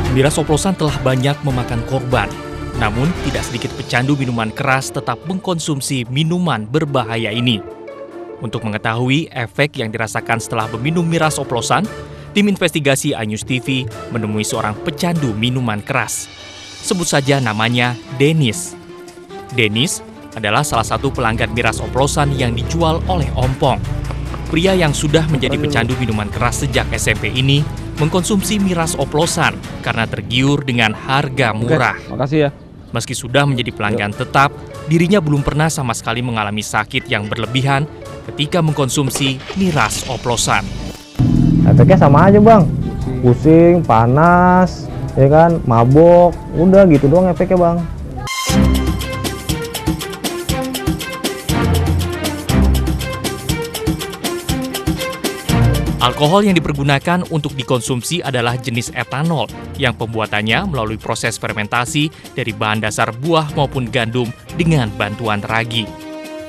Miras oplosan telah banyak memakan korban. Namun, tidak sedikit pecandu minuman keras tetap mengkonsumsi minuman berbahaya ini. Untuk mengetahui efek yang dirasakan setelah meminum miras oplosan, tim investigasi iNews TV menemui seorang pecandu minuman keras. Sebut saja namanya Dennis. Dennis adalah salah satu pelanggan miras oplosan yang dijual oleh Ompong. Pria yang sudah menjadi pecandu minuman keras sejak SMP ini mengkonsumsi miras oplosan karena tergiur dengan harga murah. Oke, makasih ya. Meski sudah menjadi pelanggan tetap, dirinya belum pernah sama sekali mengalami sakit yang berlebihan ketika mengkonsumsi miras oplosan. Efeknya sama aja bang, pusing, panas, ya kan, mabok, udah gitu doang efeknya bang. Alkohol yang dipergunakan untuk dikonsumsi adalah jenis etanol yang pembuatannya melalui proses fermentasi dari bahan dasar buah maupun gandum dengan bantuan ragi.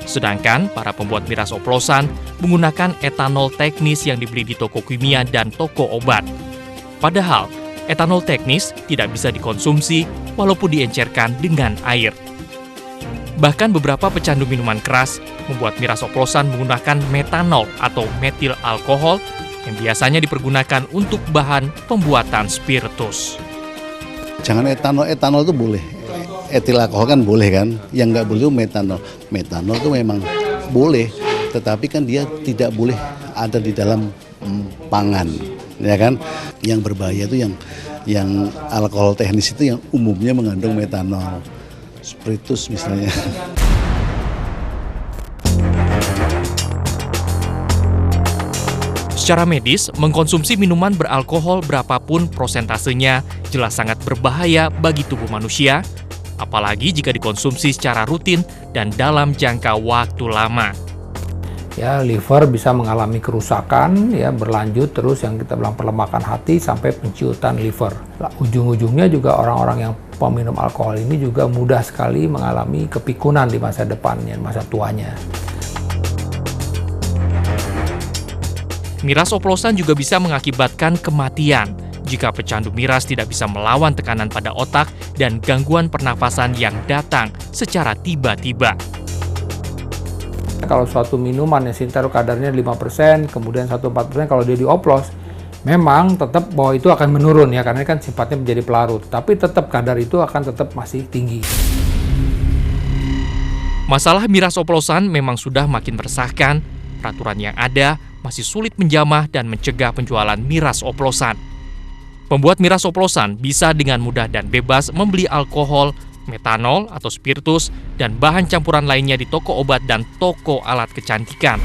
Sedangkan para pembuat miras oplosan menggunakan etanol teknis yang dibeli di toko kimia dan toko obat. Padahal, etanol teknis tidak bisa dikonsumsi walaupun diencerkan dengan air. Bahkan beberapa pecandu minuman keras membuat miras oplosan menggunakan metanol atau metil alkohol yang biasanya dipergunakan untuk bahan pembuatan spiritus. Jangan etanol itu boleh, etil alkohol kan boleh kan, yang nggak boleh itu metanol. Metanol itu memang boleh, tetapi kan dia tidak boleh ada di dalam pangan, ya kan. Yang berbahaya itu yang alkohol teknis itu yang umumnya mengandung metanol, spiritus misalnya. Secara medis, mengkonsumsi minuman beralkohol berapapun prosentasenya jelas sangat berbahaya bagi tubuh manusia, apalagi jika dikonsumsi secara rutin dan dalam jangka waktu lama. Ya, liver bisa mengalami kerusakan, ya berlanjut terus yang kita bilang perlemakan hati sampai penciutan liver. Ujung-ujungnya juga orang-orang yang peminum alkohol ini juga mudah sekali mengalami kepikunan di masa depannya, masa tuanya. Miras oplosan juga bisa mengakibatkan kematian jika pecandu miras tidak bisa melawan tekanan pada otak dan gangguan pernafasan yang datang secara tiba-tiba. Kalau suatu minuman yang taruh kadarnya 5%, kemudian 1,4% kalau dia dioplos, memang tetap bahwa itu akan menurun ya, karena kan sifatnya menjadi pelarut. Tapi tetap kadar itu akan tetap masih tinggi. Masalah miras oplosan memang sudah makin meresahkan. Peraturan yang ada masih sulit menjamah dan mencegah penjualan miras oplosan. Pembuat miras oplosan bisa dengan mudah dan bebas membeli alkohol, metanol atau spiritus, dan bahan campuran lainnya di toko obat dan toko alat kecantikan.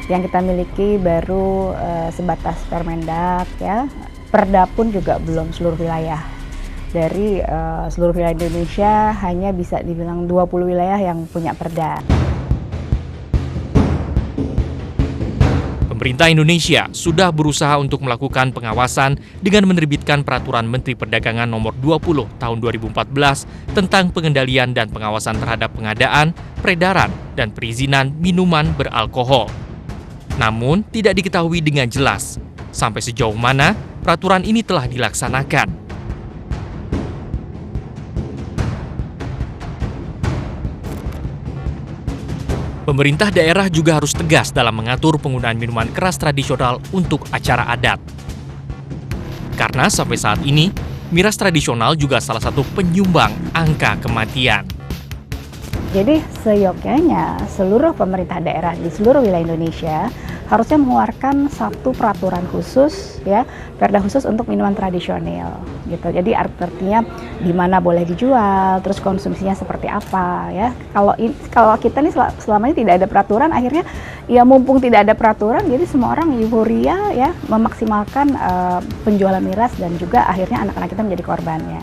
Yang kita miliki baru sebatas Permendak, ya. Perda pun juga belum seluruh wilayah. Dari seluruh wilayah Indonesia hanya bisa dibilang 20 wilayah yang punya perda. Pemerintah Indonesia sudah berusaha untuk melakukan pengawasan dengan menerbitkan Peraturan Menteri Perdagangan Nomor 20 Tahun 2014 tentang pengendalian dan pengawasan terhadap pengadaan, peredaran, dan perizinan minuman beralkohol. Namun, tidak diketahui dengan jelas sampai sejauh mana peraturan ini telah dilaksanakan. Pemerintah daerah juga harus tegas dalam mengatur penggunaan minuman keras tradisional untuk acara adat. Karena sampai saat ini, miras tradisional juga salah satu penyumbang angka kematian. Jadi seyogyanya seluruh pemerintah daerah di seluruh wilayah Indonesia harusnya mengeluarkan satu peraturan khusus, ya, perda khusus untuk minuman tradisional, gitu. Jadi artinya di mana boleh dijual, terus konsumsinya seperti apa, ya. Kalau kita nih selama ini tidak ada peraturan, akhirnya ya mumpung tidak ada peraturan, jadi semua orang euforia, ya, memaksimalkan penjualan miras dan juga akhirnya anak-anak kita menjadi korbannya.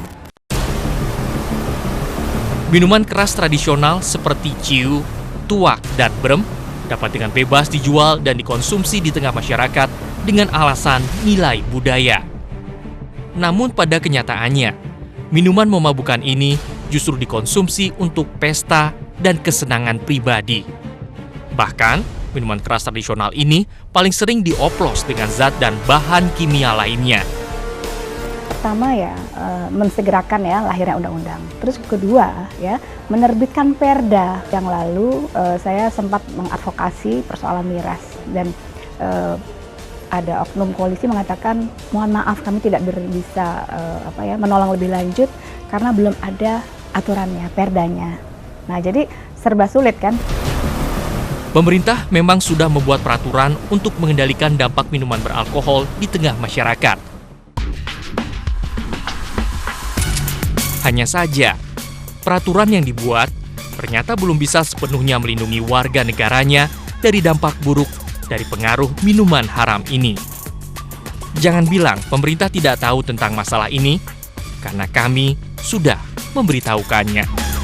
Minuman keras tradisional seperti ciu, tuak, dan brem dapat dengan bebas dijual dan dikonsumsi di tengah masyarakat dengan alasan nilai budaya. Namun pada kenyataannya, minuman memabukkan ini justru dikonsumsi untuk pesta dan kesenangan pribadi. Bahkan, minuman keras tradisional ini paling sering dioplos dengan zat dan bahan kimia lainnya. Pertama ya, mensegerakan ya lahirnya undang-undang. Terus kedua ya, menerbitkan perda. Yang lalu saya sempat mengadvokasi persoalan miras dan ada oknum koalisi mengatakan mohon maaf kami tidak bisa menolong lebih lanjut karena belum ada aturannya, perdanya. Nah jadi serba sulit kan. Pemerintah memang sudah membuat peraturan untuk mengendalikan dampak minuman beralkohol di tengah masyarakat. Hanya saja, peraturan yang dibuat ternyata belum bisa sepenuhnya melindungi warga negaranya dari dampak buruk dari pengaruh minuman haram ini. Jangan bilang pemerintah tidak tahu tentang masalah ini, karena kami sudah memberitahukannya.